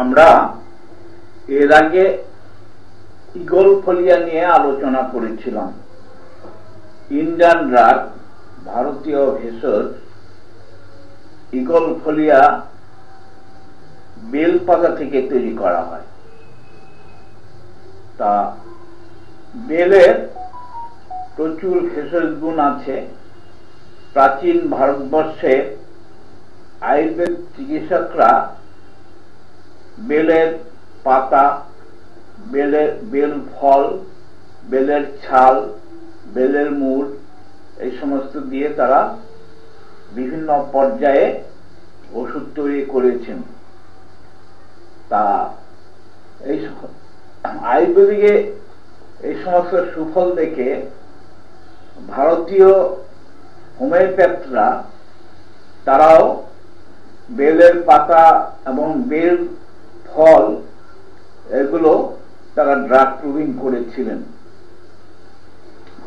আমরা এর আগে ইগল ফলিয়া নিয়ে আলোচনা করেছিলাম। ইন্ডিয়ান ড্রাগ, ভারতীয় ভেষজ ইগল ফলিয়া বেল পাতা থেকে তৈরি করা হয়। তা বেলের প্রচুর ভেষজ গুণ আছে। প্রাচীন ভারতবর্ষে আয়ুর্বেদ চিকিৎসকরা বেলের পাতা, বেল ফল, বেলের ছাল, বেলের মূল এই সমস্ত দিয়ে তারা বিভিন্ন পর্যায়ে ওষুধ তৈরি করেছেন। তা এই আয়ুর্বেদিকে এই সমস্ত সুফল দেখে ভারতীয় হোমিওপ্যাথরা তারাও বেলের পাতা এবং বেল ফল এগুলো তারা ড্রাগ প্রুভিং করেছিলেন।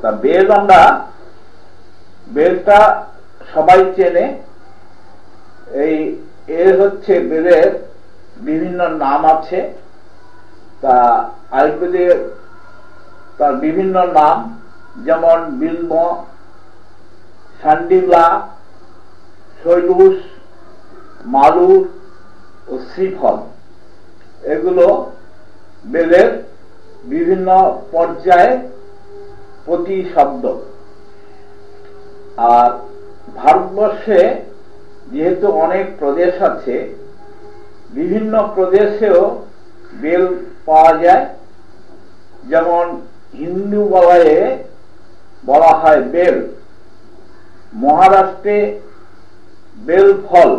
তা বেলটা সবাই চেনে। এর হচ্ছে বেলের বিভিন্ন নাম আছে। তা আয়ুর্বেদে তার বিভিন্ন নাম, যেমন বিল্ব, শান্ডিলা, শৈলুষ, মালুর ও শ্রীফল এগুলো বেলের বিভিন্ন পর্যায়ে প্রতিশব্দ। আর ভারতবর্ষে যেহেতু অনেক প্রদেশ আছে, বিভিন্ন প্রদেশেও বেল পাওয়া যায়। যেমন হিন্দু বলায়ে বলা হয় বেল, মহারাষ্ট্রে বেল ফল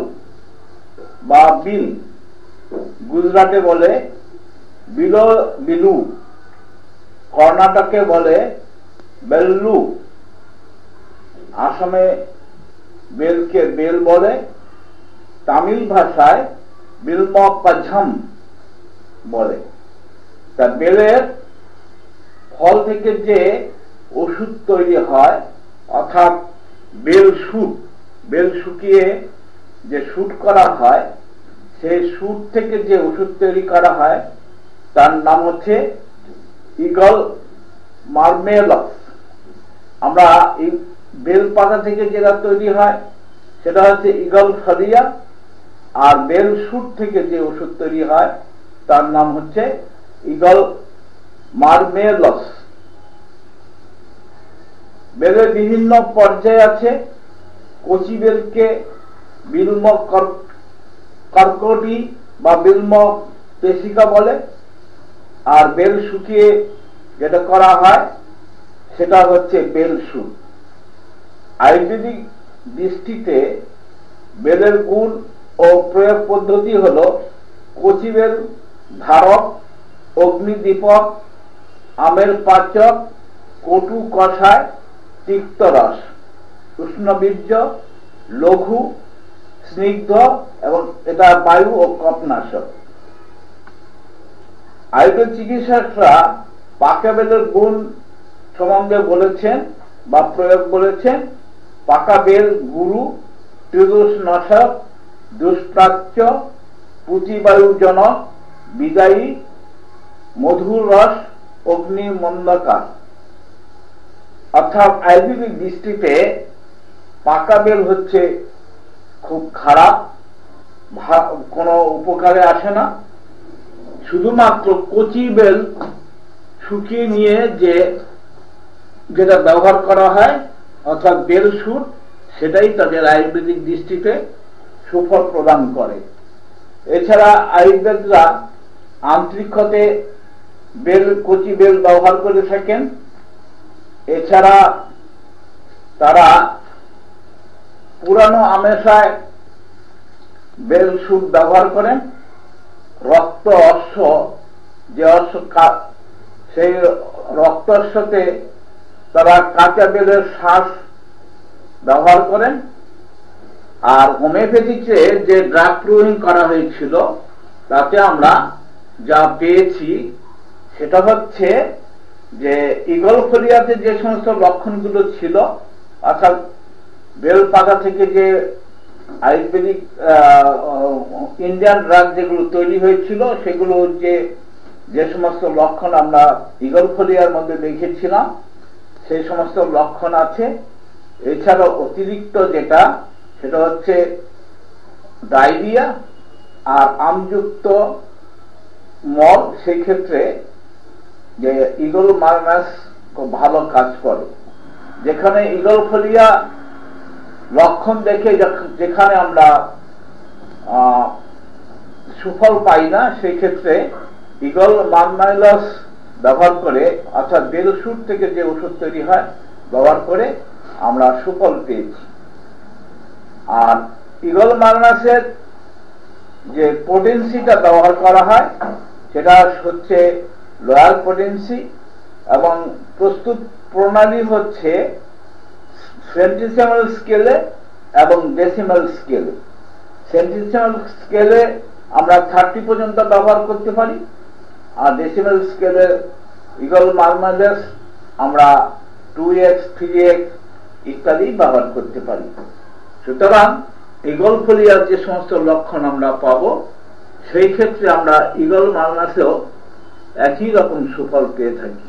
বা বিল, গুজরাটে বলে বিলু, কর্ণাটকে বলে বেল্লু, আসামে বেলকে বেল বলে, তামিল ভাষায় বিলমপাঝম বলে। তা বেলের ফল থেকে যে ওষুধ তৈরি হয়, অর্থাৎ বেল শুকিয়ে যে শুট করা হয়, সেই শুট থেকে যে ওষুধ তৈরি করা হয় তার নাম হচ্ছে ইগল মার্মেলস। আমরা এই বেল পাতা থেকে যেটা তৈরি হয় সেটা হচ্ছে ইগল ফলিয়া, আর বেল শুট থেকে যে ওষুধ তৈরি হয় তার নাম হচ্ছে ইগল মার্মেলস। বেলের বিভিন্ন পর্যায় আছে। কচি বেলকে বিল্ম কর্কটি বা বিল্ম পেশিকা বলে, আর বেল শুকিয়ে যেটা করা হয় সেটা হচ্ছে বেল শুট। আয়ুর্বেদিক দৃষ্টিতে বেলের গুণ ও প্রয়োগ পদ্ধতি হল কচি বেল ধারক, অগ্নিদীপক, আমের পাচক, কটু কষায়, তিক্তরস, উষ্ণবীর্য, লঘু, স্নিগ্ধ এবং এটা বায়ু ও কফনাশক। আয়ুর্বেদ চিকিৎসকরা পাকা বেলের গুণ সম্বন্ধে বলেছেন বা প্রয়োগ বলেছেন। পাকা বেল গুরু, ত্রিদোষ নাশক, দুষ্প্রাচ্য, প্রতিবায়ুজনক, বিদায়ী, মধুর রস, অগ্নি মন্দকার। অর্থাৎ আয়ুর্বেদিক দৃষ্টিতে পাকা বেল হচ্ছে খুব খারাপ, কোনো উপকারে আসে না। শুধুমাত্র কচি বেল শুকিয়ে নিয়ে যেটা ব্যবহার করা হয়, অর্থাৎ বেল শুট, সেটাই তাদের আয়ুর্বেদিক দৃষ্টিতে সুফল প্রদান করে। এছাড়া আয়ুর্বেদরা আন্তরিক ক্ষতে কচি বেল ব্যবহার করে থাকেন। এছাড়া তারা পুরানো আমেশায় বেল শুট ব্যবহার করেন। রক্ত অশ্ব, যে অশ্ব, সেই রক্ত অশ্বতে তারা কাঁচা বেলের শ্বাস ব্যবহার করেন। আর হোমিওপ্যাথিতে যে ড্রাগ প্রুভিং করা হয়েছিল তাতে আমরা যা পেয়েছি সেটা হচ্ছে যে ইগল ফলিয়াতে যে সমস্ত লক্ষণগুলো ছিল, অর্থাৎ বেল পাতা থেকে যে আয়ুর্বেদিক ইন্ডিয়ান ড্রাগ যেগুলো তৈরি হয়েছিল সেগুলো যে সমস্ত লক্ষণ আমরা ঈগল ফলিয়ার মধ্যে দেখেছিলাম সেই সমস্ত লক্ষণ আছে। এছাড়াও অতিরিক্ত যেটা সেটা হচ্ছে ডায়রিয়া আর আমযুক্ত মল, সেই ক্ষেত্রে যে ঈগল মারনাস খুব ভালো কাজ করে। যেখানে ঈগল ফলিয়া লক্ষণ দেখে যেখানে আমরা সুফল পাই না, সেই ক্ষেত্রে ঈগল মারনাইলাস ব্যবহার করে, অর্থাৎ বেলসুর থেকে যে ওষুধ তৈরি হয় ব্যবহার করে আমরা সুফল পেয়েছি। আর ঈগল মারনাসের যে পোটেন্সিটা ব্যবহার করা হয় সেটা হচ্ছে লয়াল পোটেন্সি, এবং প্রস্তুত প্রণালী হচ্ছে সেন্টিসিমাল স্কেলে এবং ডেসিমাল স্কেলে। সেন্টিসিমাল স্কেলে আমরা 30 পর্যন্ত ব্যবহার করতে পারি, আর ডেসিমাল স্কেলে ঈগল মারনাইলাস আমরা 2x 3x ইত্যাদি ব্যবহার করতে পারি। সুতরাং ঈগল ফলিয়ার যে সমস্ত লক্ষণ আমরা পাবো সেই ক্ষেত্রে আমরা ঈগল মারনাসেও একই রকম সুফল পেয়ে থাকি।